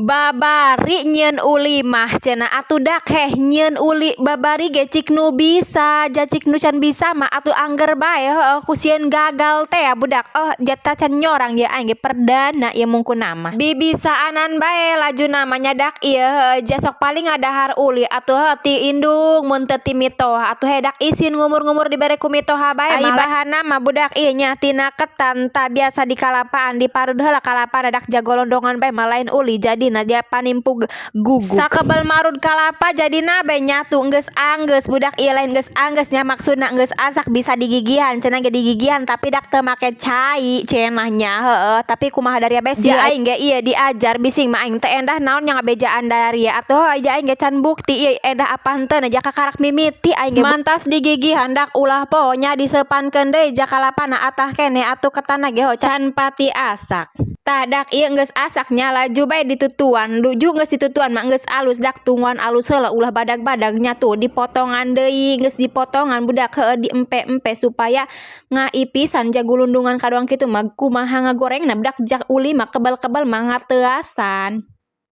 Babari nyeun uli mah cenah atuh dak heh nyeun uli babari ge cik nu bisa jacik nu can bisa mah atuh angger bae heuh ku sieun gagal teh ya budak jata can nyorang ya aing ge perdana ya mungkun nama bibisaanan bae laju namanya dak ieu jasok paling ngadahar uli atuh ti indung mun teu ti mitoha atuh dak isin ngumur-ngumur dibere ku mitoha bae ai bahanna mah budak ieu nya tina ketan ta biasa di kalapaan diparut heula kalapa dak jagolondongan bae mah lain uli jadi dia panimpug guguk sakebel marud kalapa jadina bae nyatu geus anggeus budak ieu lain geus anggeus nya maksudna geus asak bisa digigihan cenah ge digigihan tapi dak teu make cai cenah nya heueuh tapi kumaha dari bae si aing ge ieu diajar bising mah aing teh endah naon nya ngabejaan dari atuh aing ge can bukti ieu endah apa henteu ja kakarak mimiti aing ge mantas digigihan dak ulah pohonya diseupankeun deui ja kalapana atah keneh atuh ketanna ge can pati asak tadak ieu geus asaknya laju bae ditutuan luju geus ditutuan mah geus alus dak tungguan alus heula ulah badag-badagnya tuh dipotongan deui geus dipotongan budak heueuh diempe-empe supaya ngai pisan jagulundungan kadoang kitu mah kumaha ngagorengna budak jak uli mah kebal-kebal mah ngateuasan.